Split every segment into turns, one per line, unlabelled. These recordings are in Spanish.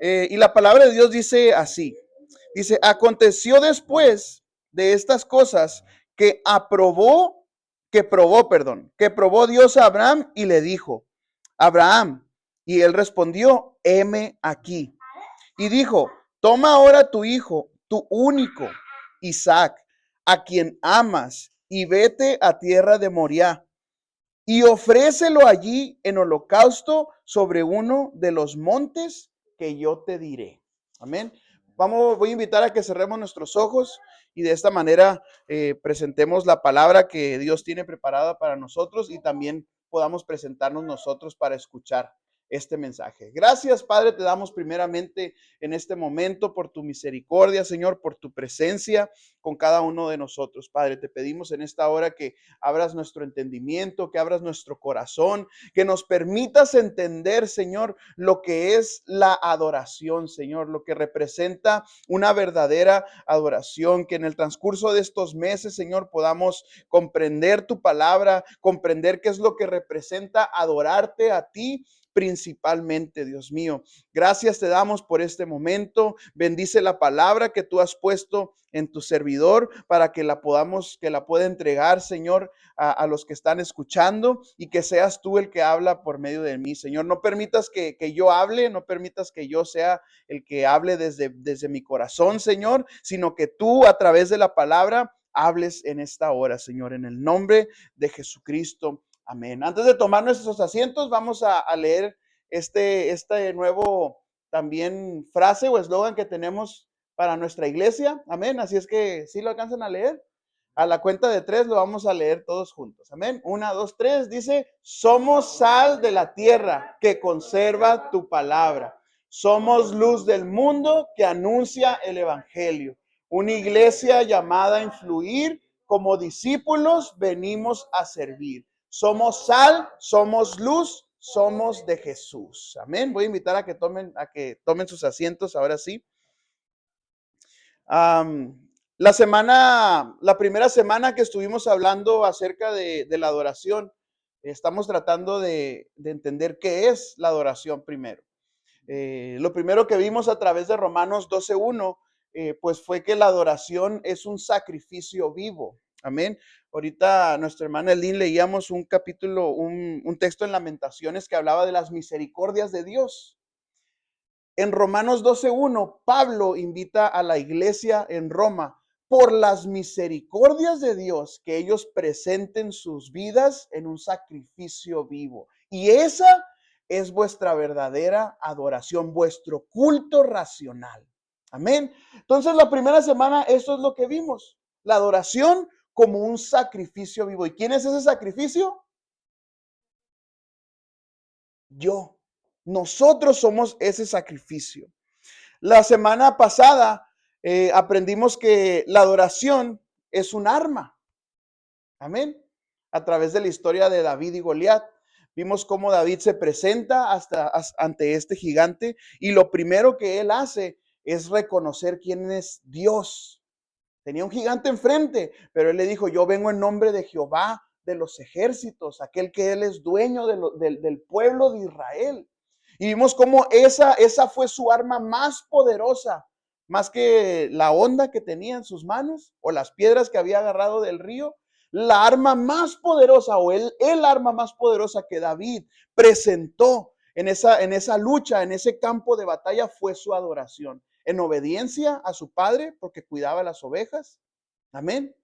Y la palabra de Dios dice así. Dice, aconteció después de estas cosas que probó Dios a Abraham y le dijo, Abraham, y él respondió, heme aquí. Y dijo, toma ahora tu hijo, tu único, Isaac, a quien amas, y vete a tierra de Moriah, y ofrécelo allí en holocausto sobre uno de los montes que yo te diré. Amén. Voy a invitar a que cerremos nuestros ojos y de esta manera presentemos la palabra que Dios tiene preparada para nosotros y también podamos presentarnos nosotros para escuchar este mensaje. Gracias, Padre, te damos primeramente en este momento por tu misericordia, Señor, por tu presencia con cada uno de nosotros. Padre, te pedimos en esta hora que abras nuestro entendimiento, que abras nuestro corazón, que nos permitas entender, Señor, lo que es la adoración, Señor, lo que representa una verdadera adoración, que en el transcurso de estos meses, Señor, podamos comprender tu palabra, comprender qué es lo que representa adorarte a ti principalmente, Dios mío. Gracias te damos por este momento. Bendice la palabra que tú has puesto en tu servidor para que la pueda entregar, Señor, a los que están escuchando y que seas tú el que habla por medio de mí, Señor. No permitas que yo hable, no permitas que yo sea el que hable desde mi corazón, Señor, sino que tú a través de la palabra hables en esta hora, Señor, en el nombre de Jesucristo. Amén. Antes de tomar nuestros asientos, vamos a leer este nuevo también frase o eslogan que tenemos para nuestra iglesia. Amén. Así es que si lo alcanzan a leer, a la cuenta de 3 lo vamos a leer todos juntos. Amén. 1, 2, 3. Dice, somos sal de la tierra que conserva tu palabra. Somos luz del mundo que anuncia el evangelio. Una iglesia llamada a influir. Como discípulos venimos a servir. Somos sal, somos luz, somos de Jesús. Amén. Voy a invitar a que tomen sus asientos ahora sí. La primera semana que estuvimos hablando acerca de la adoración, estamos tratando de entender qué es la adoración primero. Lo primero que vimos a través de Romanos 12:1, pues fue que la adoración es un sacrificio vivo. Amén. Ahorita nuestra hermana Lynn leíamos un texto en Lamentaciones que hablaba de las misericordias de Dios. En Romanos 12:1, Pablo invita a la iglesia en Roma por las misericordias de Dios que ellos presenten sus vidas en un sacrificio vivo. Y esa es vuestra verdadera adoración, vuestro culto racional. Amén. Entonces la primera semana eso es lo que vimos. La adoración como un sacrificio vivo. ¿Y quién es ese sacrificio? Yo. Nosotros somos ese sacrificio. La semana pasada aprendimos que la adoración es un arma. Amén. A través de la historia de David y Goliat, vimos cómo David se presenta ante este gigante y lo primero que él hace es reconocer quién es Dios. Tenía un gigante enfrente, pero él le dijo, yo vengo en nombre de Jehová de los ejércitos, aquel que él es dueño del pueblo de Israel. Y vimos cómo esa fue su arma más poderosa, más que la onda que tenía en sus manos o las piedras que había agarrado del río. La arma más poderosa o el arma más poderosa que David presentó en esa lucha, en ese campo de batalla, fue su adoración. En obediencia a su padre, porque cuidaba las ovejas. Amén.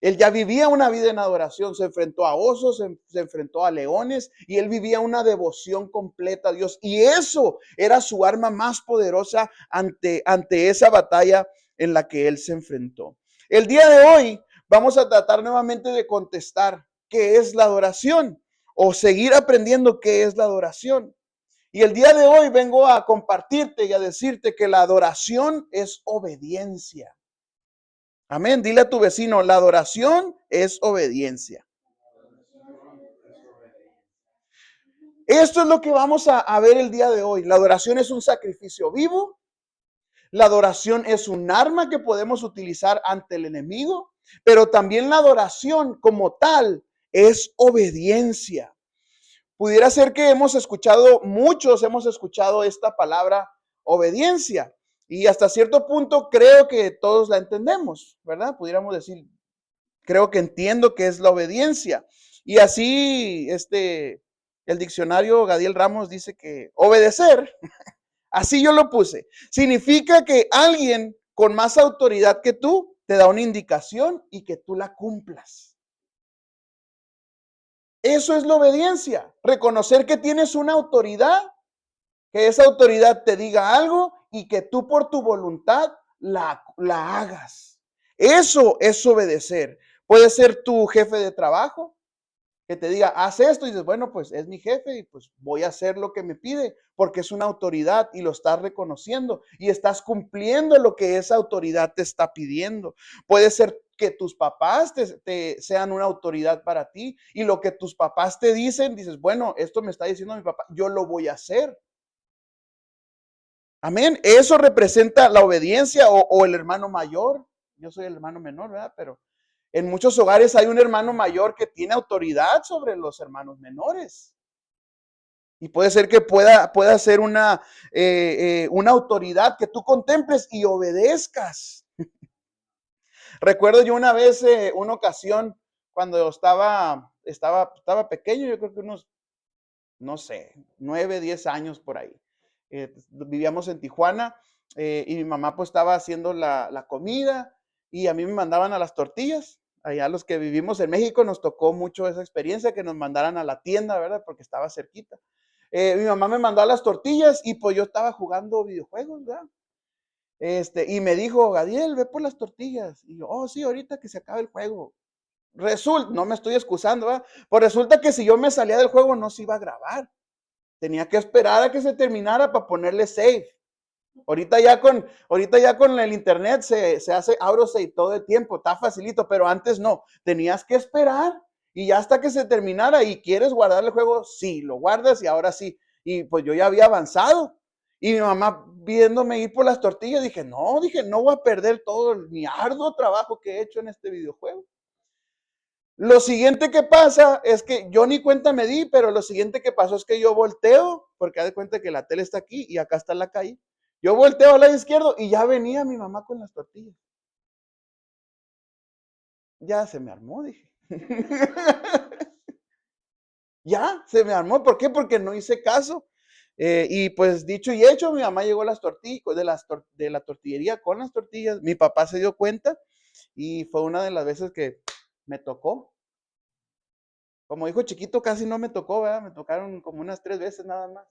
Él ya vivía una vida en adoración, se enfrentó a osos, se enfrentó a leones y él vivía una devoción completa a Dios. Y eso era su arma más poderosa ante esa batalla en la que él se enfrentó. El día de hoy vamos a tratar nuevamente de contestar qué es la adoración o seguir aprendiendo qué es la adoración. Y el día de hoy vengo a compartirte y a decirte que la adoración es obediencia. Amén. Dile a tu vecino, la adoración es obediencia. Esto es lo que vamos a ver el día de hoy. La adoración es un sacrificio vivo. La adoración es un arma que podemos utilizar ante el enemigo. Pero también la adoración como tal es obediencia. Pudiera ser que muchos hemos escuchado esta palabra obediencia y hasta cierto punto creo que todos la entendemos, ¿verdad? Pudiéramos decir, creo que entiendo qué es la obediencia. Y así, el diccionario Gadiel Ramos dice que obedecer, así yo lo puse, significa que alguien con más autoridad que tú te da una indicación y que tú la cumplas. Eso es la obediencia, reconocer que tienes una autoridad, que esa autoridad te diga algo y que tú por tu voluntad la hagas. Eso es obedecer. Puede ser tu jefe de trabajo, que te diga, haz esto, y dices, bueno, pues es mi jefe y pues voy a hacer lo que me pide, porque es una autoridad y lo estás reconociendo y estás cumpliendo lo que esa autoridad te está pidiendo. Puede ser que tus papás te sean una autoridad para ti y lo que tus papás te dicen, dices, bueno, esto me está diciendo mi papá, yo lo voy a hacer. Amén. Eso representa la obediencia o el hermano mayor. Yo soy el hermano menor, ¿verdad? Pero en muchos hogares hay un hermano mayor que tiene autoridad sobre los hermanos menores. Y puede ser que pueda ser una autoridad que tú contemples y obedezcas. Recuerdo yo una vez, una ocasión, cuando estaba pequeño, yo creo que unos, no sé, 9, 10 años por ahí. Vivíamos en Tijuana y mi mamá pues estaba haciendo la comida y a mí me mandaban a las tortillas. Allá los que vivimos en México nos tocó mucho esa experiencia, que nos mandaran a la tienda, ¿verdad? Porque estaba cerquita. Mi mamá me mandó a las tortillas y pues yo estaba jugando videojuegos, ¿verdad? Y me dijo, Gadiel, ve por las tortillas. Y yo, oh, sí, ahorita que se acabe el juego. No me estoy excusando, ¿verdad? Pues resulta que si yo me salía del juego no se iba a grabar. Tenía que esperar a que se terminara para ponerle save. Ahorita ya con el internet se hace autosave todo el tiempo, está facilito, pero antes no. Tenías que esperar y ya hasta que se terminara y quieres guardar el juego, sí, lo guardas y ahora sí. Y pues yo ya había avanzado. Y mi mamá viéndome ir por las tortillas, dije, no voy a perder todo mi arduo trabajo que he hecho en este videojuego. Lo siguiente que pasa es que yo ni cuenta me di, pero lo siguiente que pasó es que yo volteo, porque haz de cuenta que la tele está aquí y acá está la calle. Yo volteo al lado izquierdo y ya venía mi mamá con las tortillas. Ya se me armó, dije. Ya se me armó. ¿Por qué? Porque no hice caso. Y pues dicho y hecho, mi mamá llegó a las tortillas, de la tortillería con las tortillas. Mi papá se dio cuenta y fue una de las veces que me tocó. Como hijo chiquito casi no me tocó, ¿verdad? Me tocaron como unas 3 veces nada más.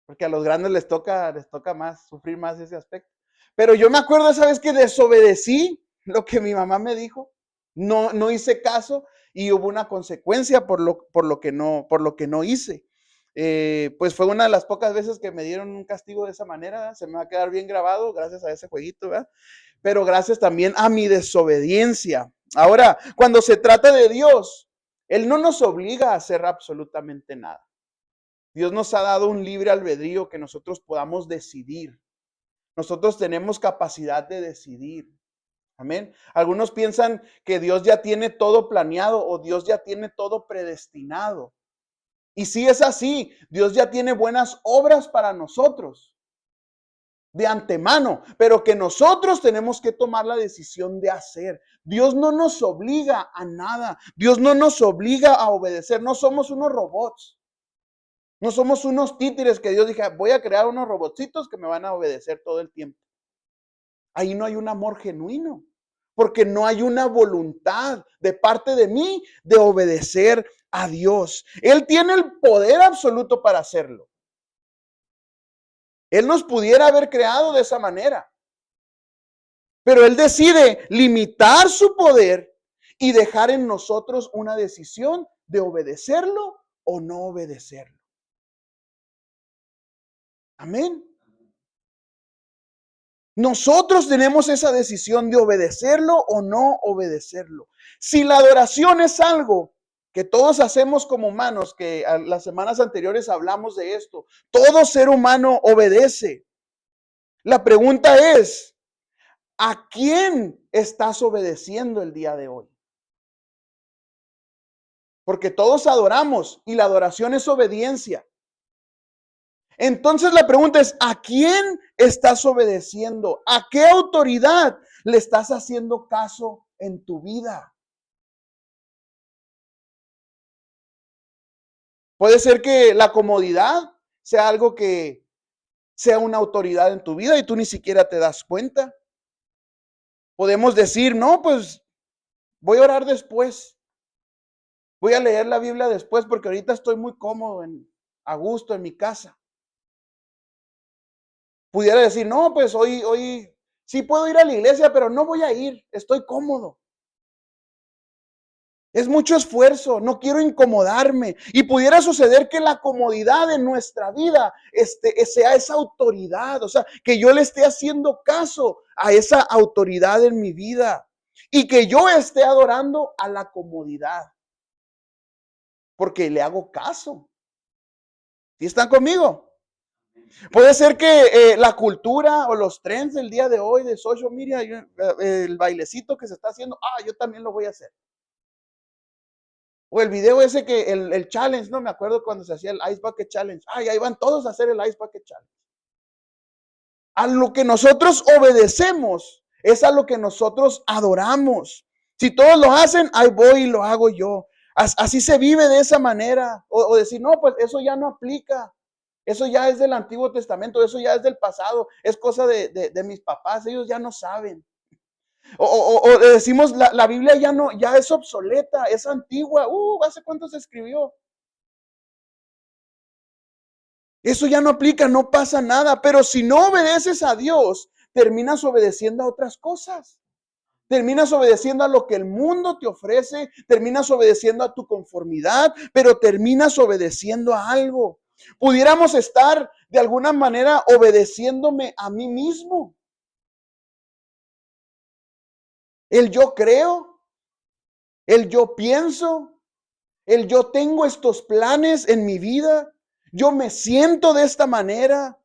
Porque a los grandes les toca más, sufrir más ese aspecto. Pero yo me acuerdo esa vez que desobedecí lo que mi mamá me dijo. No hice caso y hubo una consecuencia por lo que no hice. Pues fue una de las pocas veces que me dieron un castigo de esa manera, ¿verdad? Se me va a quedar bien grabado gracias a ese jueguito, ¿verdad? Pero gracias también a mi desobediencia. Ahora, cuando se trata de Dios, Él no nos obliga a hacer absolutamente nada. Dios nos ha dado un libre albedrío que nosotros podamos decidir. Nosotros tenemos capacidad de decidir. Amén. Algunos piensan que Dios ya tiene todo planeado o Dios ya tiene todo predestinado. Y sí es así, Dios ya tiene buenas obras para nosotros de antemano, pero que nosotros tenemos que tomar la decisión de hacer. Dios no nos obliga a nada. Dios no nos obliga a obedecer. No somos unos robots. No somos unos títeres que Dios diga, voy a crear unos robotcitos que me van a obedecer todo el tiempo. Ahí no hay un amor genuino, porque no hay una voluntad de parte de mí de obedecer a Dios. Él tiene el poder absoluto para hacerlo. Él nos pudiera haber creado de esa manera, pero Él decide limitar su poder y dejar en nosotros una decisión de obedecerlo o no obedecerlo. Amén. Nosotros tenemos esa decisión de obedecerlo o no obedecerlo. Si la adoración es algo que todos hacemos como humanos, que las semanas anteriores hablamos de esto, todo ser humano obedece. La pregunta es, ¿a quién estás obedeciendo el día de hoy? porque todos adoramos y la adoración es obediencia. Entonces la pregunta es, ¿a quién estás obedeciendo? ¿A qué autoridad le estás haciendo caso en tu vida? Puede ser que la comodidad sea algo que sea una autoridad en tu vida y tú ni siquiera te das cuenta. Podemos decir, no, pues voy a orar después. Voy a leer la Biblia después porque ahorita estoy muy cómodo, a gusto en mi casa. Pudiera decir, no, pues hoy sí puedo ir a la iglesia, pero no voy a ir, estoy cómodo. Es mucho esfuerzo, no quiero incomodarme. Y pudiera suceder que la comodidad en nuestra vida sea esa autoridad, o sea, que yo le esté haciendo caso a esa autoridad en mi vida y que yo esté adorando a la comodidad, porque le hago caso. ¿Sí están conmigo? Puede ser que la cultura o los trends del día de hoy de social media, el bailecito que se está haciendo, yo también lo voy a hacer. O el video ese que el challenge, no me acuerdo cuando se hacía el Ice Bucket Challenge. Ahí van todos a hacer el Ice Bucket Challenge. A lo que nosotros obedecemos es a lo que nosotros adoramos. Si todos lo hacen, ahí voy y lo hago yo. Así se vive de esa manera. O decir, no, pues eso ya no aplica. Eso ya es del Antiguo Testamento, eso ya es del pasado, es cosa de mis papás, ellos ya no saben. O decimos, la Biblia ya es obsoleta, es antigua, ¿hace cuánto se escribió? Eso ya no aplica, no pasa nada, pero si no obedeces a Dios, terminas obedeciendo a otras cosas. Terminas obedeciendo a lo que el mundo te ofrece, terminas obedeciendo a tu conformidad, pero terminas obedeciendo a algo. Pudiéramos estar de alguna manera obedeciéndome a mí mismo. El yo creo, el yo pienso, el yo tengo estos planes en mi vida, yo me siento de esta manera,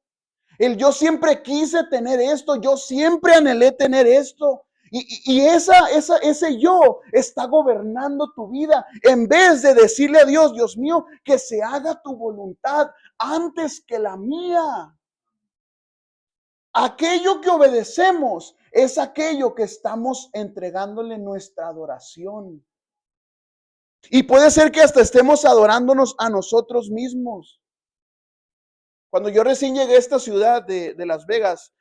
el yo siempre quise tener esto, yo siempre anhelé tener esto. Y ese yo está gobernando tu vida en vez de decirle a Dios, Dios mío, que se haga tu voluntad antes que la mía. Aquello que obedecemos es aquello que estamos entregándole nuestra adoración. Y puede ser que hasta estemos adorándonos a nosotros mismos. Cuando yo recién llegué a esta ciudad de Las Vegas,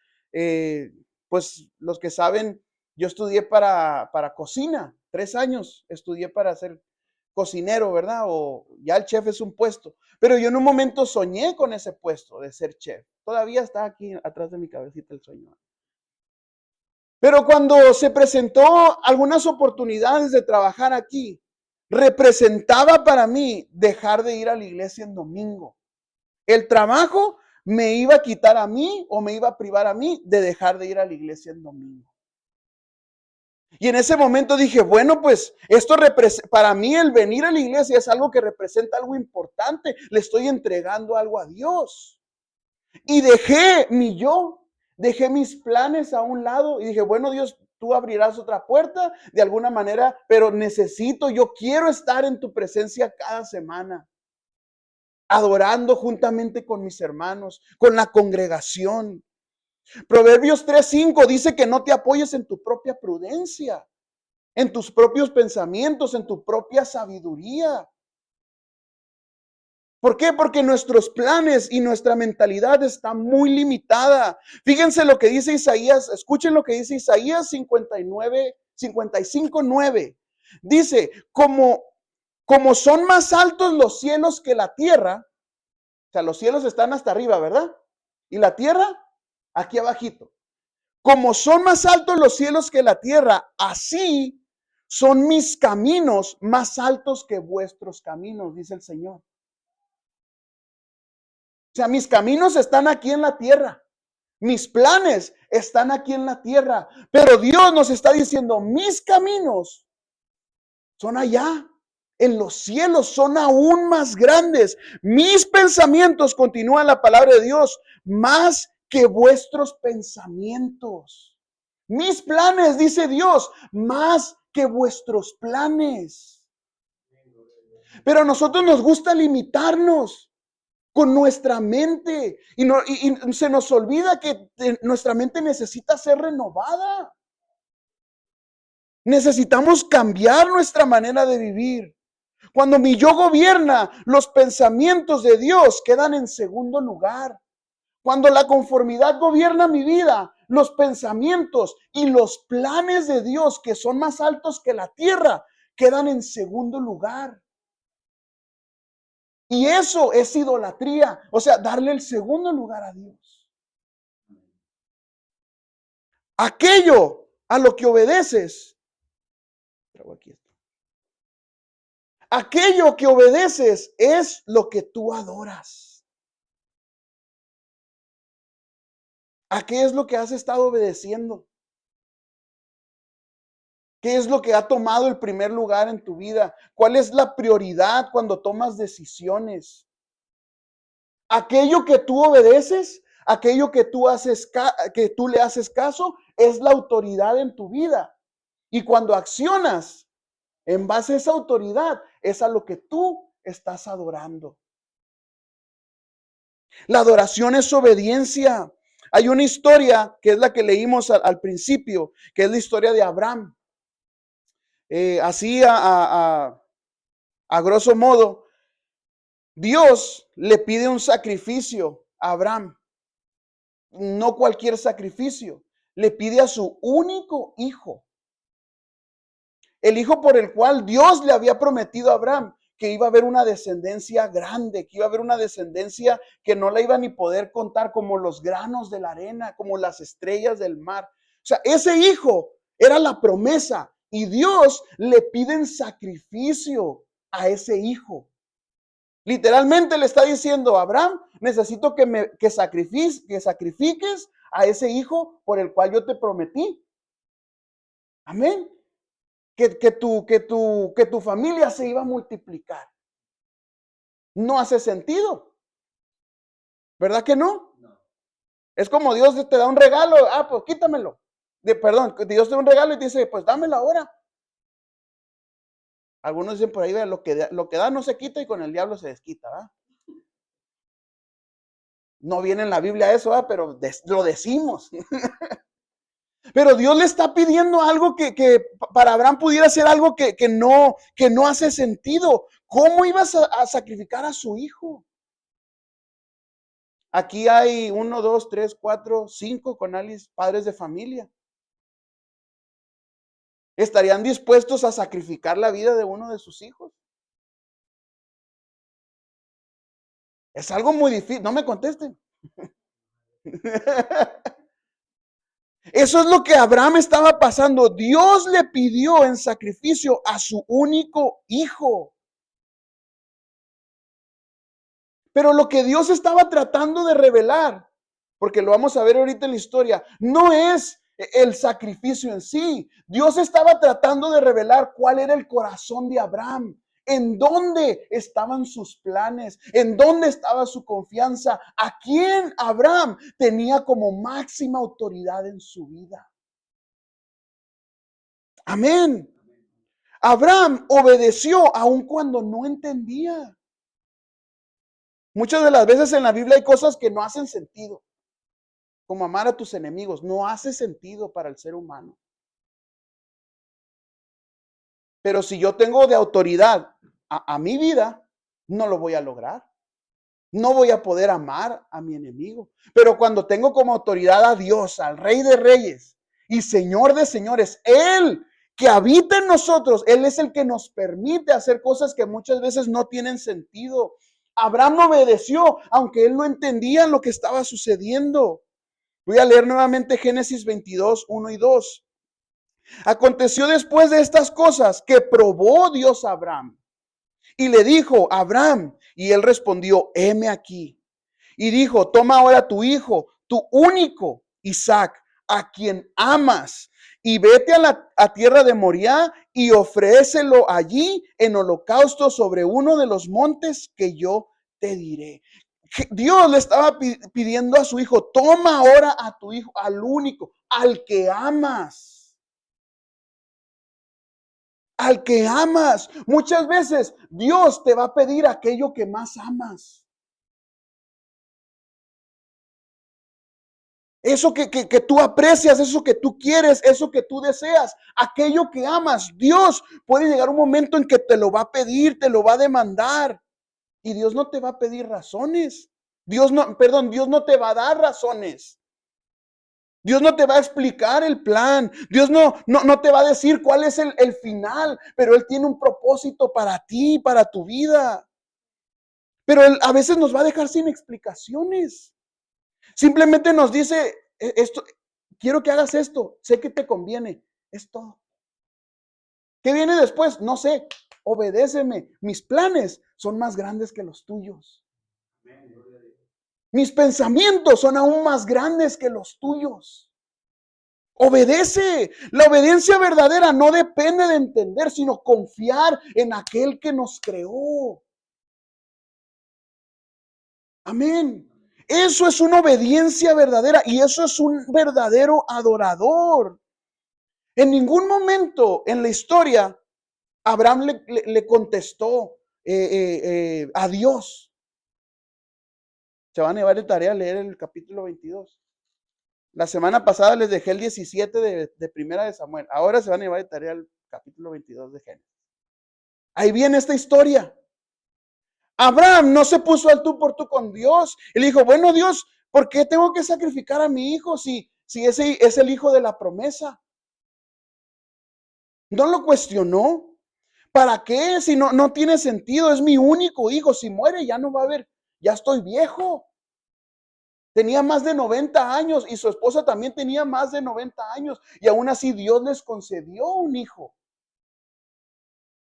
pues los que saben, yo estudié para cocina, 3 años estudié para ser cocinero, ¿verdad? O ya el chef es un puesto. Pero yo en un momento soñé con ese puesto de ser chef. Todavía está aquí atrás de mi cabecita el sueño. Pero cuando se presentó algunas oportunidades de trabajar aquí, representaba para mí dejar de ir a la iglesia en domingo. El trabajo me iba a quitar a mí o me iba a privar a mí de dejar de ir a la iglesia en domingo. Y en ese momento dije, bueno, pues esto para mí el venir a la iglesia es algo que representa algo importante. Le estoy entregando algo a Dios. Y dejé dejé mis planes a un lado y dije, bueno, Dios, tú abrirás otra puerta de alguna manera, pero yo quiero estar en tu presencia cada semana, adorando juntamente con mis hermanos, con la congregación. Proverbios 3:5 dice que no te apoyes en tu propia prudencia, en tus propios pensamientos, en tu propia sabiduría. ¿Por qué? Porque nuestros planes y nuestra mentalidad está muy limitada. Fíjense lo que dice Isaías, escuchen lo que dice Isaías 55:9. Dice, como son más altos los cielos que la tierra, o sea, los cielos están hasta arriba, ¿verdad? Y la tierra, aquí abajito. Como son más altos los cielos que la tierra, así son mis caminos más altos que vuestros caminos, dice el Señor. O sea, mis caminos están aquí en la tierra. Mis planes están aquí en la tierra. Pero Dios nos está diciendo, mis caminos son allá. En los cielos son aún más grandes. Mis pensamientos, continúa la palabra de Dios, más que vuestros pensamientos. Mis planes, dice Dios, más que vuestros planes. Pero a nosotros nos gusta limitarnos con nuestra mente y se nos olvida que nuestra mente necesita ser renovada. Necesitamos cambiar nuestra manera de vivir. Cuando mi yo gobierna, los pensamientos de Dios quedan en segundo lugar. Cuando la conformidad gobierna mi vida, los pensamientos y los planes de Dios, que son más altos que la tierra, quedan en segundo lugar. Y eso es idolatría, o sea, darle el segundo lugar a Dios. Aquello a lo que obedeces, aquello que obedeces es lo que tú adoras. ¿A qué es lo que has estado obedeciendo? ¿Qué es lo que ha tomado el primer lugar en tu vida? ¿Cuál es la prioridad cuando tomas decisiones? Aquello que tú obedeces, aquello que tú que tú le haces caso, es la autoridad en tu vida. Y cuando accionas en base a esa autoridad, es a lo que tú estás adorando. La adoración es obediencia. Hay una historia que es la que leímos al principio, que es la historia de Abraham. Así a grosso modo, Dios le pide un sacrificio a Abraham, no cualquier sacrificio, le pide a su único hijo, el hijo por el cual Dios le había prometido a Abraham que iba a haber una descendencia grande, que iba a haber una descendencia que no la iba ni poder contar, como los granos de la arena, como las estrellas del mar. O sea, ese hijo era la promesa y Dios le pide en sacrificio a ese hijo. Literalmente le está diciendo a Abraham, necesito que sacrifiques a ese hijo por el cual yo te prometí. Amén. Que tu familia se iba a multiplicar. No hace sentido. ¿Verdad que no? No. Es como Dios te da un regalo. Pues quítamelo. Perdón, Dios te da un regalo y te dice, pues dámelo ahora. Algunos dicen por ahí, lo que da no se quita y con el diablo se desquita, ¿verdad? No viene en la Biblia eso, pero lo decimos. Pero Dios le está pidiendo algo que para Abraham pudiera ser algo que no hace sentido. ¿Cómo ibas a sacrificar a su hijo? Aquí hay 1, 2, 3, 4, 5 con Alice, padres de familia. ¿Estarían dispuestos a sacrificar la vida de uno de sus hijos? Es algo muy difícil. No me contesten. Eso es lo que Abraham estaba pasando. Dios le pidió en sacrificio a su único hijo. Pero lo que Dios estaba tratando de revelar, porque lo vamos a ver ahorita en la historia, no es el sacrificio en sí. Dios estaba tratando de revelar cuál era el corazón de Abraham, en dónde estaban sus planes, en dónde estaba su confianza, a quién Abraham tenía como máxima autoridad en su vida. Amén. Abraham obedeció aun cuando no entendía. Muchas de las veces en la Biblia hay cosas que no hacen sentido, como amar a tus enemigos. No hace sentido para el ser humano. Pero si yo tengo de autoridad a mi vida, no lo voy a lograr. No voy a poder amar a mi enemigo. Pero cuando tengo como autoridad a Dios, al Rey de Reyes y Señor de Señores, Él que habita en nosotros, Él es el que nos permite hacer cosas que muchas veces no tienen sentido. Abraham obedeció, aunque él no entendía lo que estaba sucediendo. Voy a leer nuevamente Génesis 22, 1 y 2. Aconteció después de estas cosas que probó Dios a Abraham y le dijo, Abraham, y él respondió, heme aquí. Y dijo, toma ahora tu hijo, tu único Isaac, a quien amas, y vete a tierra de Moriah y ofrécelo allí en holocausto sobre uno de los montes que yo te diré. Dios le estaba pidiendo a su hijo, toma ahora a tu hijo, al único, al que amas. al que amas. Muchas veces Dios te va a pedir aquello que más amas. Eso que tú aprecias, eso que tú quieres, eso que tú deseas, aquello que amas. Dios puede llegar un momento en que te lo va a pedir, te lo va a demandar. Y Dios no te va a pedir razones. Dios no te va a dar razones. Dios no te va a explicar el plan. Dios no te va a decir cuál es el final, pero Él tiene un propósito para ti, para tu vida. Pero Él a veces nos va a dejar sin explicaciones. Simplemente nos dice, esto, quiero que hagas esto, sé que te conviene, es todo. ¿Qué viene después? No sé, obedéceme. Mis planes son más grandes que los tuyos. Mis pensamientos son aún más grandes que los tuyos. Obedece. La obediencia verdadera no depende de entender, sino confiar en aquel que nos creó. Amén. Eso es una obediencia verdadera y eso es un verdadero adorador. En ningún momento en la historia Abraham le contestó a Dios. Se van a llevar de tarea a leer el capítulo 22. La semana pasada les dejé el 17 de Primera de Samuel. Ahora se van a llevar de tarea el capítulo 22 de Génesis. Ahí viene esta historia. Abraham no se puso al tú por tú con Dios. Él dijo, bueno Dios, ¿por qué tengo que sacrificar a mi hijo si ese es el hijo de la promesa? No lo cuestionó. ¿Para qué? Si no tiene sentido, es mi único hijo. Si muere ya no va a haber, ya estoy viejo. Tenía más de 90 años y su esposa también tenía más de 90 años y aún así Dios les concedió un hijo.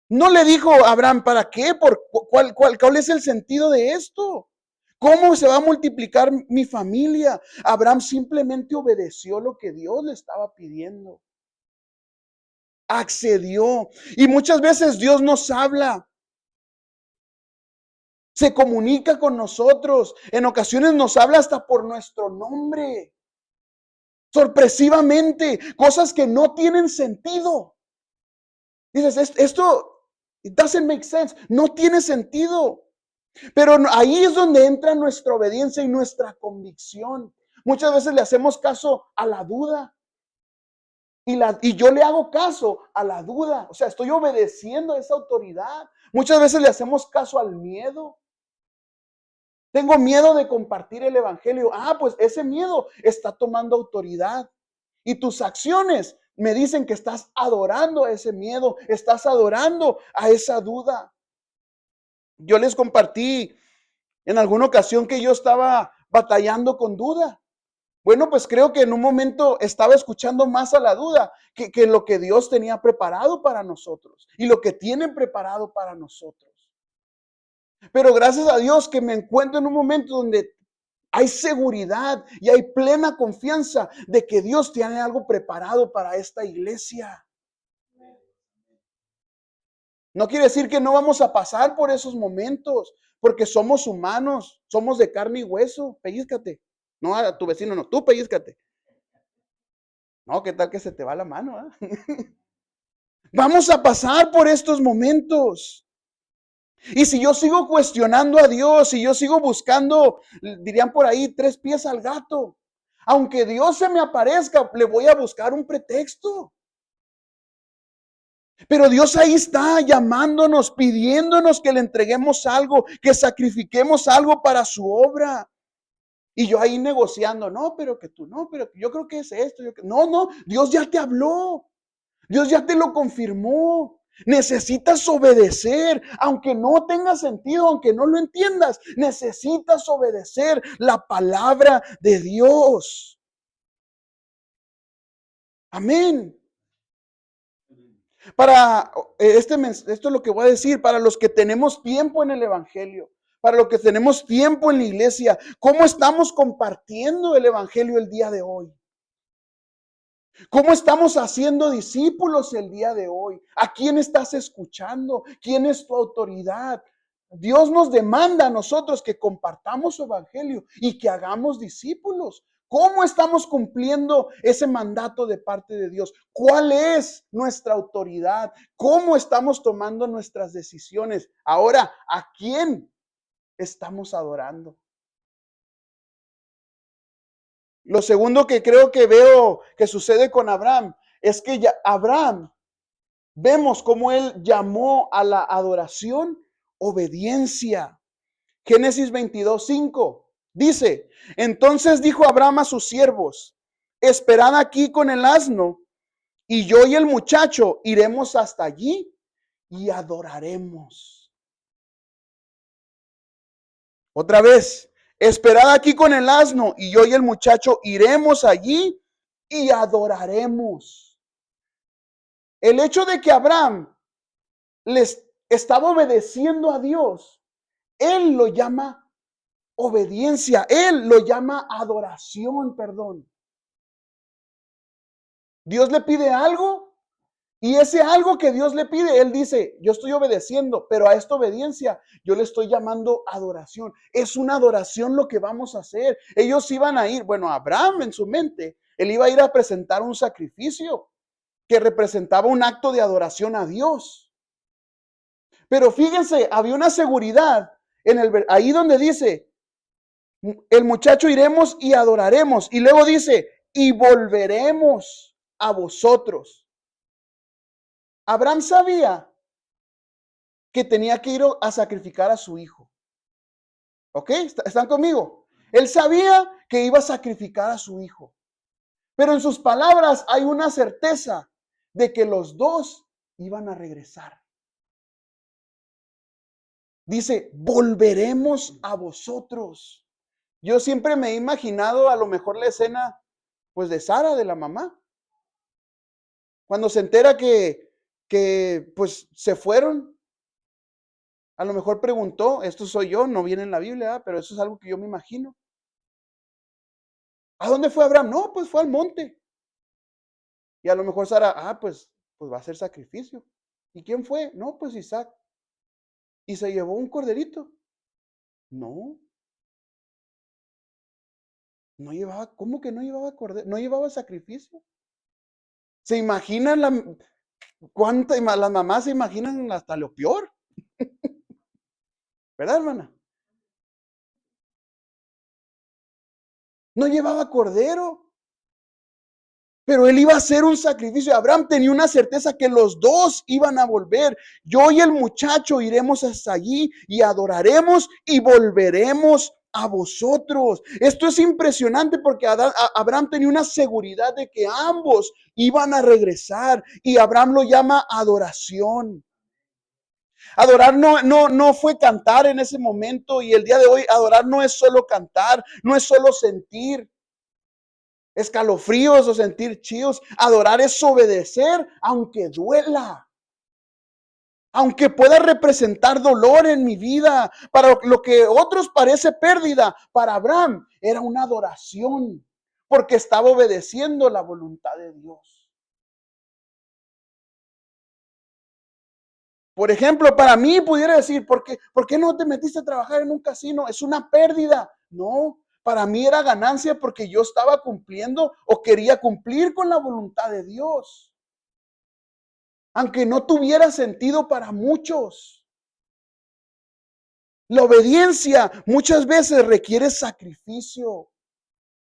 No le dijo a Abraham, ¿para qué? ¿Cuál es el sentido de esto? ¿Cómo se va a multiplicar mi familia? Abraham simplemente obedeció lo que Dios le estaba pidiendo. Accedió. Y muchas veces Dios nos habla. Se comunica con nosotros. En ocasiones nos habla hasta por nuestro nombre. Sorpresivamente. Cosas que no tienen sentido. Dices, esto, it doesn't make sense. No tiene sentido. Pero ahí es donde entra nuestra obediencia y nuestra convicción. Muchas veces le hacemos caso a la duda. Y yo le hago caso a la duda. O sea, estoy obedeciendo a esa autoridad. Muchas veces le hacemos caso al miedo. Tengo miedo de compartir el evangelio. Pues ese miedo está tomando autoridad. Y tus acciones me dicen que estás adorando a ese miedo. Estás adorando a esa duda. Yo les compartí en alguna ocasión que yo estaba batallando con duda. Bueno, pues creo que en un momento estaba escuchando más a la duda que lo que Dios tenía preparado para nosotros y lo que tienen preparado para nosotros. Pero gracias a Dios que me encuentro en un momento donde hay seguridad y hay plena confianza de que Dios tiene algo preparado para esta iglesia. No quiere decir que no vamos a pasar por esos momentos, porque somos humanos, somos de carne y hueso. Pellízcate. No a tu vecino, no, tú pellízcate. No, ¿qué tal que se te va la mano? Vamos a pasar por estos momentos. Y si yo sigo cuestionando a Dios, si yo sigo buscando, dirían por ahí, 3 pies al gato. Aunque Dios se me aparezca, le voy a buscar un pretexto. Pero Dios ahí está llamándonos, pidiéndonos que le entreguemos algo, que sacrifiquemos algo para su obra. Y yo ahí negociando, no, pero que tú, no, pero yo creo que es esto. No, Dios ya te habló. Dios ya te lo confirmó. Necesitas obedecer, aunque no tenga sentido, aunque no lo entiendas. Necesitas obedecer la palabra de Dios. Amén. Para esto es lo que voy a decir, para los que tenemos tiempo en el evangelio, para los que tenemos tiempo en la iglesia, ¿cómo estamos compartiendo el evangelio el día de hoy? ¿Cómo estamos haciendo discípulos el día de hoy? ¿A quién estás escuchando? ¿Quién es tu autoridad? Dios nos demanda a nosotros que compartamos su evangelio y que hagamos discípulos. ¿Cómo estamos cumpliendo ese mandato de parte de Dios? ¿Cuál es nuestra autoridad? ¿Cómo estamos tomando nuestras decisiones? Ahora, ¿a quién estamos adorando? Lo segundo que creo que veo que sucede con Abraham es que ya Abraham, vemos cómo él llamó a la adoración obediencia. Génesis 22:5 dice, entonces dijo Abraham a sus siervos, esperad aquí con el asno, y yo y el muchacho iremos hasta allí y adoraremos. Otra vez, esperad aquí con el asno, y yo y el muchacho iremos allí y adoraremos. El hecho de que Abraham les estaba obedeciendo a Dios, él lo llama obediencia, él lo llama adoración, perdón. Dios le pide algo y ese algo que Dios le pide, él dice, yo estoy obedeciendo, pero a esta obediencia yo le estoy llamando adoración. Es una adoración lo que vamos a hacer. Ellos iban a ir, bueno, Abraham en su mente, él iba a ir a presentar un sacrificio que representaba un acto de adoración a Dios. Pero fíjense, había una seguridad ahí donde dice, el muchacho iremos y adoraremos. Y luego dice, y volveremos a vosotros. Abraham sabía que tenía que ir a sacrificar a su hijo. ¿Ok? ¿Están conmigo? Él sabía que iba a sacrificar a su hijo. Pero en sus palabras hay una certeza de que los dos iban a regresar. Dice, volveremos a vosotros. Yo siempre me he imaginado a lo mejor la escena, pues de Sara, de la mamá. Cuando se entera que pues se fueron, a lo mejor preguntó, esto soy yo, no viene en la Biblia, pero eso es algo que yo me imagino. ¿A dónde fue Abraham? No, pues fue al monte. Y a lo mejor Sara, pues va a hacer sacrificio. ¿Y quién fue? No, pues Isaac. ¿Y se llevó un corderito? No, no llevaba, ¿cómo que no llevaba cordero? No llevaba sacrificio. ¿Se imaginan las mamás se imaginan hasta lo peor? ¿Verdad, hermana? No llevaba cordero, pero él iba a hacer un sacrificio. Abraham tenía una certeza que los dos iban a volver. Yo y el muchacho iremos hasta allí y adoraremos y volveremos a vosotros. Esto es impresionante porque Abraham tenía una seguridad de que ambos iban a regresar y Abraham lo llama adoración. Adorar no fue cantar en ese momento y el día de hoy adorar no es solo cantar, no es solo sentir escalofríos o sentir chills. Adorar es obedecer aunque duela. Aunque pueda representar dolor en mi vida, para lo que otros parece pérdida, para Abraham era una adoración, porque estaba obedeciendo la voluntad de Dios. Por ejemplo, para mí pudiera decir, ¿por qué no te metiste a trabajar en un casino? Es una pérdida. No, para mí era ganancia porque yo estaba cumpliendo o quería cumplir con la voluntad de Dios. Aunque no tuviera sentido para muchos. La obediencia muchas veces requiere sacrificio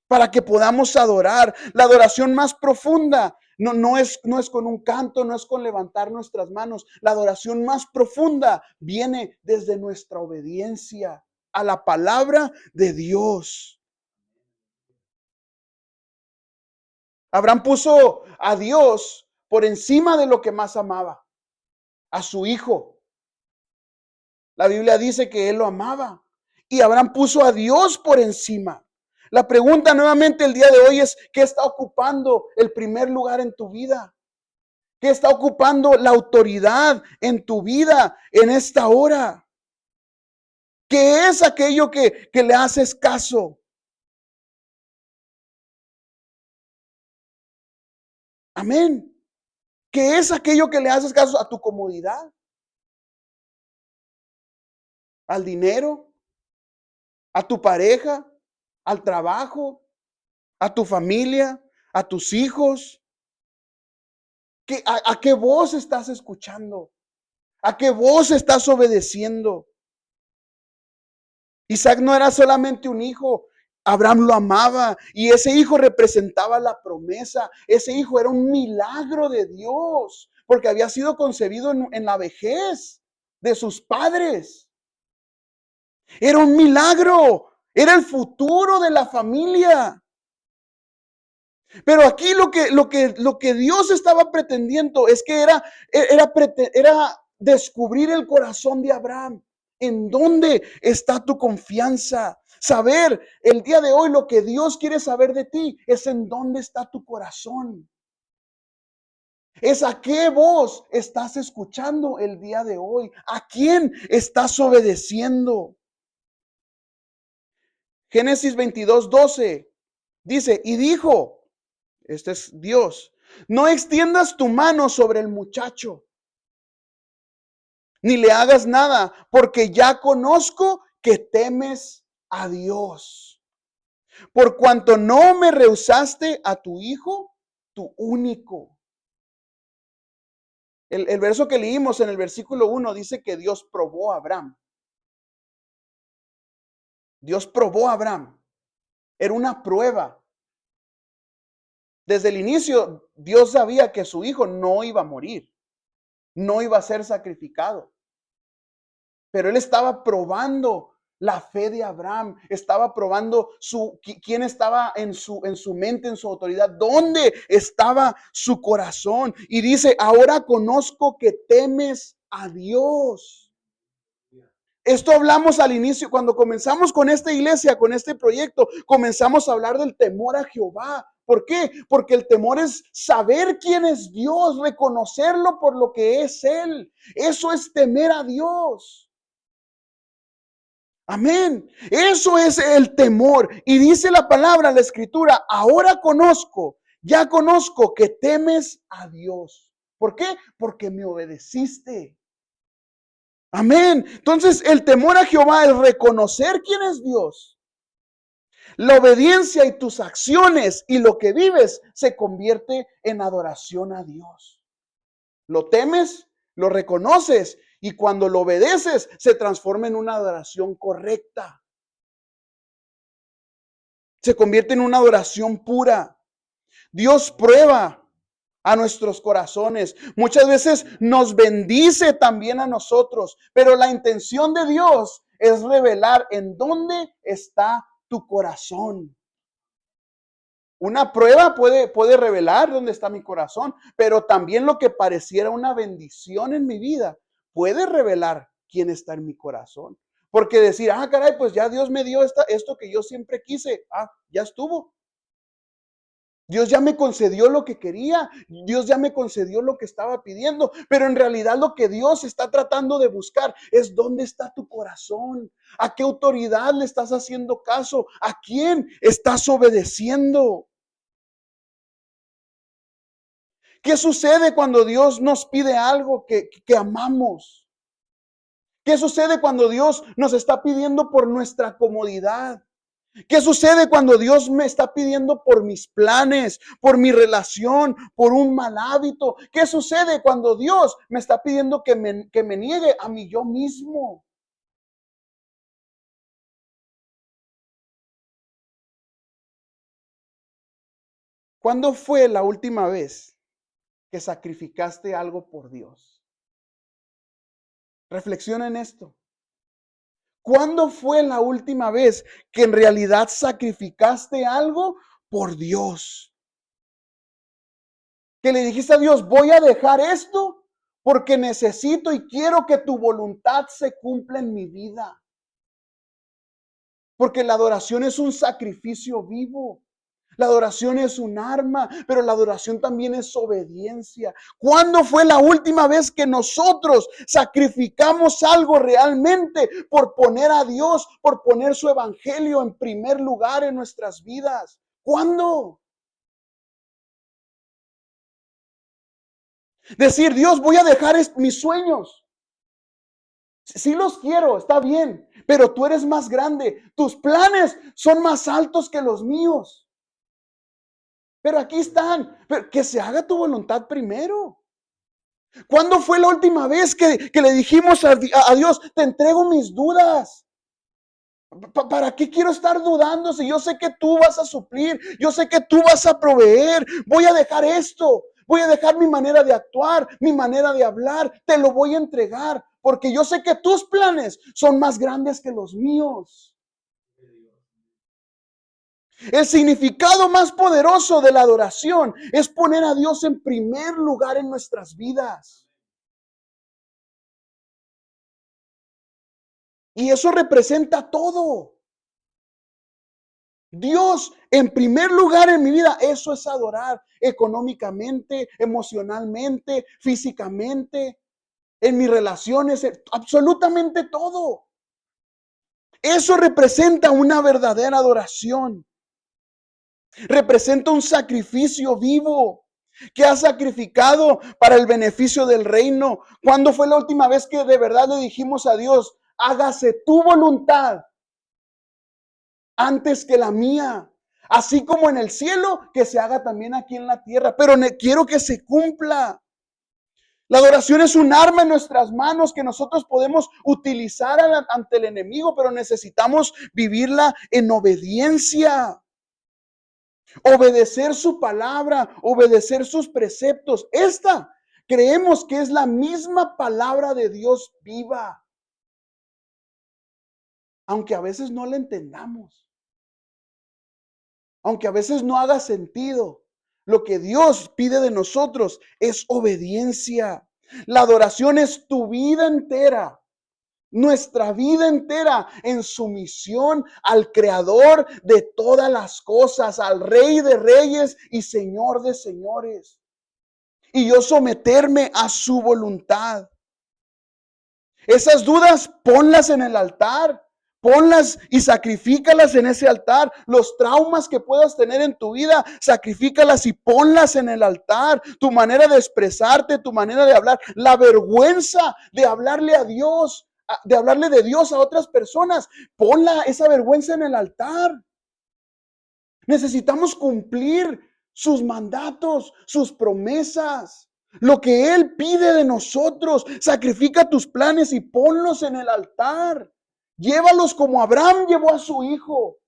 para que podamos adorar. La adoración más profunda no es con un canto, no es con levantar nuestras manos. La adoración más profunda viene desde nuestra obediencia a la palabra de Dios. Abraham puso a Dios por encima de lo que más amaba, a su hijo. La Biblia dice que él lo amaba y Abraham puso a Dios por encima. La pregunta nuevamente el día de hoy es, ¿qué está ocupando el primer lugar en tu vida? ¿Qué está ocupando la autoridad en tu vida en esta hora? ¿Qué es aquello que le haces caso? Amén. ¿Qué es aquello que le haces caso a tu comodidad? ¿Al dinero? ¿A tu pareja? ¿Al trabajo? a tu familia, a tus hijos. ¿A qué voz estás escuchando? ¿A qué voz estás obedeciendo? Isaac no era solamente un hijo, Abraham lo amaba y ese hijo representaba la promesa. Ese hijo era un milagro de Dios porque había sido concebido en la vejez de sus padres. Era un milagro, era el futuro de la familia. Pero aquí lo que Dios estaba pretendiendo es que era descubrir el corazón de Abraham. ¿En dónde está tu confianza? Saber el día de hoy lo que Dios quiere saber de ti es en dónde está tu corazón. Es a qué voz estás escuchando el día de hoy. ¿A quién estás obedeciendo? Génesis 22:12 dice, y dijo, este es Dios, no extiendas tu mano sobre el muchacho, ni le hagas nada, porque ya conozco que temes a Dios. Por cuanto no me rehusaste a tu hijo, tu único. El verso que leímos en el versículo 1 dice que Dios probó a Abraham. Dios probó a Abraham. Era una prueba. Desde el inicio, Dios sabía que su hijo no iba a morir, no iba a ser sacrificado. Pero él estaba probando la fe de Abraham, estaba probando quién estaba en su mente, en su autoridad, dónde estaba su corazón. Y dice, ahora conozco que temes a Dios. Esto hablamos al inicio, cuando comenzamos con esta iglesia, con este proyecto, comenzamos a hablar del temor a Jehová. ¿Por qué? Porque el temor es saber quién es Dios, reconocerlo por lo que es Él. Eso es temer a Dios. Amén. Eso es el temor. Y dice la palabra, la escritura, ahora ya conozco que temes a Dios. ¿Por qué? Porque me obedeciste. Amén. Entonces el temor a Jehová es reconocer quién es Dios. La obediencia y tus acciones y lo que vives se convierte en adoración a Dios. Lo temes, lo reconoces y cuando lo obedeces se transforma en una adoración correcta. Se convierte en una adoración pura. Dios prueba a nuestros corazones. Muchas veces nos bendice también a nosotros, pero la intención de Dios es revelar en dónde está tu corazón. Una prueba puede revelar dónde está mi corazón, pero también lo que pareciera una bendición en mi vida puede revelar quién está en mi corazón. Porque decir, caray, pues ya Dios me dio esto que yo siempre quise. Ya estuvo. Dios ya me concedió lo que quería, Dios ya me concedió lo que estaba pidiendo, pero en realidad lo que Dios está tratando de buscar es dónde está tu corazón, a qué autoridad le estás haciendo caso, a quién estás obedeciendo. ¿Qué sucede cuando Dios nos pide algo que amamos? ¿Qué sucede cuando Dios nos está pidiendo por nuestra comodidad? ¿Qué sucede cuando Dios me está pidiendo por mis planes, por mi relación, por un mal hábito? ¿Qué sucede cuando Dios me está pidiendo que me niegue a mí yo mismo? ¿Cuándo fue la última vez que sacrificaste algo por Dios? Reflexiona en esto. ¿Cuándo fue la última vez que en realidad sacrificaste algo por Dios? Que le dijiste a Dios, voy a dejar esto porque necesito y quiero que tu voluntad se cumpla en mi vida. Porque la adoración es un sacrificio vivo. La adoración es un arma, pero la adoración también es obediencia. ¿Cuándo fue la última vez que nosotros sacrificamos algo realmente por poner a Dios, por poner su evangelio en primer lugar en nuestras vidas? ¿Cuándo? Decir, Dios, voy a dejar mis sueños. Sí los quiero, está bien, pero tú eres más grande. Tus planes son más altos que los míos. Pero aquí están. Pero que se haga tu voluntad primero. ¿Cuándo fue la última vez que le dijimos a Dios, te entrego mis dudas? ¿Para qué quiero estar dudando si yo sé que tú vas a suplir? Yo sé que tú vas a proveer. Voy a dejar esto. Voy a dejar mi manera de actuar, mi manera de hablar. Te lo voy a entregar porque yo sé que tus planes son más grandes que los míos. El significado más poderoso de la adoración es poner a Dios en primer lugar en nuestras vidas. Y eso representa todo. Dios en primer lugar en mi vida, eso es adorar económicamente, emocionalmente, físicamente, en mis relaciones, absolutamente todo. Eso representa una verdadera adoración. Representa un sacrificio vivo que ha sacrificado para el beneficio del reino. ¿Cuándo fue la última vez que de verdad le dijimos a Dios, hágase tu voluntad antes que la mía? Así como en el cielo, que se haga también aquí en la tierra. Pero quiero que se cumpla. La adoración es un arma en nuestras manos que nosotros podemos utilizar ante el enemigo, pero necesitamos vivirla en obediencia. Obedecer su palabra, obedecer sus preceptos. Esta creemos que es la misma palabra de Dios viva, aunque a veces no la entendamos, aunque a veces no haga sentido. Lo que Dios pide de nosotros es obediencia. La adoración es tu vida entera, nuestra vida entera en sumisión al Creador de todas las cosas, al Rey de Reyes y Señor de Señores. Y yo someterme a su voluntad. Esas dudas, ponlas en el altar. Ponlas y sacrifícalas en ese altar. Los traumas que puedas tener en tu vida, sacrifícalas y ponlas en el altar. Tu manera de expresarte, tu manera de hablar, la vergüenza de hablarle a Dios, de hablarle de Dios a otras personas, ponla esa vergüenza en el altar. Necesitamos cumplir sus mandatos, sus promesas. Lo que Él pide de nosotros, sacrifica tus planes y ponlos en el altar. Llévalos como Abraham llevó a su hijo.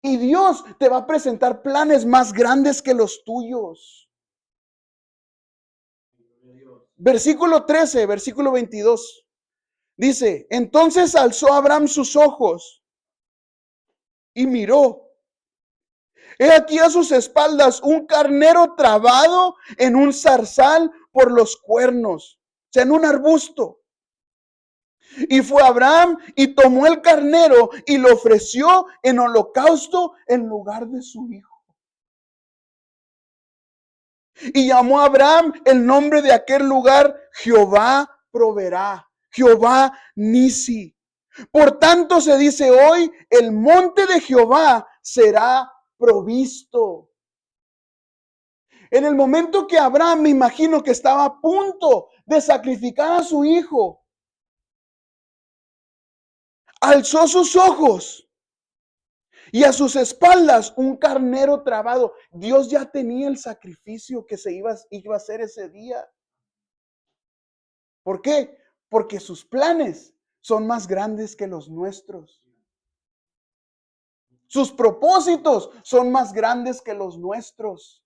Y Dios te va a presentar planes más grandes que los tuyos. Versículo 13, versículo 22. Dice, entonces alzó Abraham sus ojos y miró. He aquí a sus espaldas un carnero trabado en un zarzal por los cuernos, o sea, en un arbusto. Y fue Abraham y tomó el carnero y lo ofreció en holocausto en lugar de su hijo. Y llamó a Abraham el nombre de aquel lugar, Jehová proveerá, Jehová Nisi. Por tanto se dice hoy, el monte de Jehová será provisto. En el momento que Abraham, me imagino que estaba a punto de sacrificar a su hijo, alzó sus ojos y a sus espaldas un carnero trabado. Dios ya tenía el sacrificio que se iba a hacer ese día. ¿Por qué? Porque sus planes son más grandes que los nuestros. Sus propósitos son más grandes que los nuestros.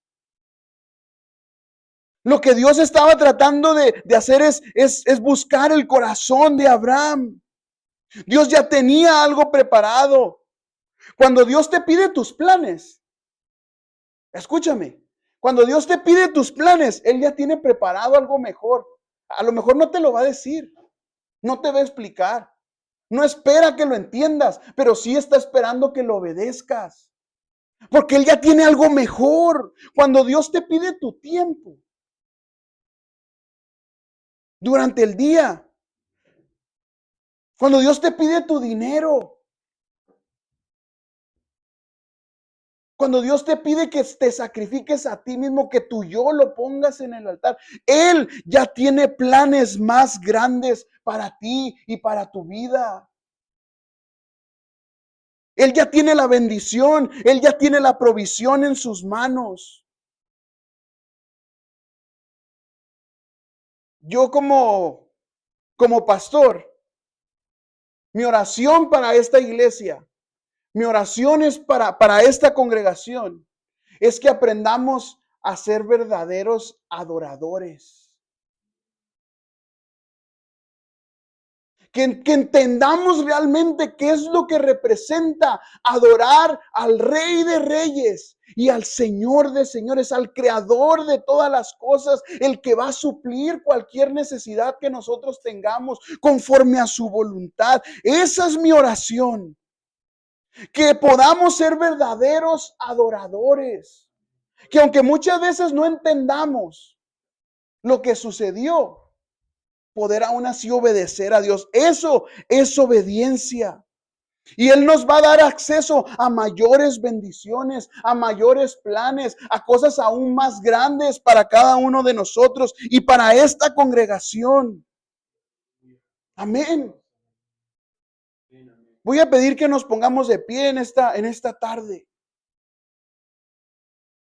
Lo que Dios estaba tratando de hacer es buscar el corazón de Abraham. Dios ya tenía algo preparado. Cuando Dios te pide tus planes, escúchame, cuando Dios te pide tus planes, Él ya tiene preparado algo mejor. A lo mejor no te lo va a decir, no te va a explicar, no espera que lo entiendas, pero sí está esperando que lo obedezcas. Porque Él ya tiene algo mejor. Cuando Dios te pide tu tiempo durante el día, cuando Dios te pide tu dinero, cuando Dios te pide que te sacrifiques a ti mismo, que tu yo lo pongas en el altar, Él ya tiene planes más grandes para ti y para tu vida. Él ya tiene la bendición, Él ya tiene la provisión en sus manos. Yo como pastor, mi oración para esta iglesia, mi oración es para esta congregación, es que aprendamos a ser verdaderos adoradores. Que entendamos realmente qué es lo que representa adorar al Rey de Reyes y al Señor de Señores, al Creador de todas las cosas, el que va a suplir cualquier necesidad que nosotros tengamos conforme a su voluntad. Esa es mi oración, que podamos ser verdaderos adoradores, que aunque muchas veces no entendamos lo que sucedió, poder aún así obedecer a Dios. Eso es obediencia. Y Él nos va a dar acceso a mayores bendiciones, a mayores planes, a cosas aún más grandes para cada uno de nosotros y para esta congregación. Amén. Voy a pedir que nos pongamos de pie en esta tarde.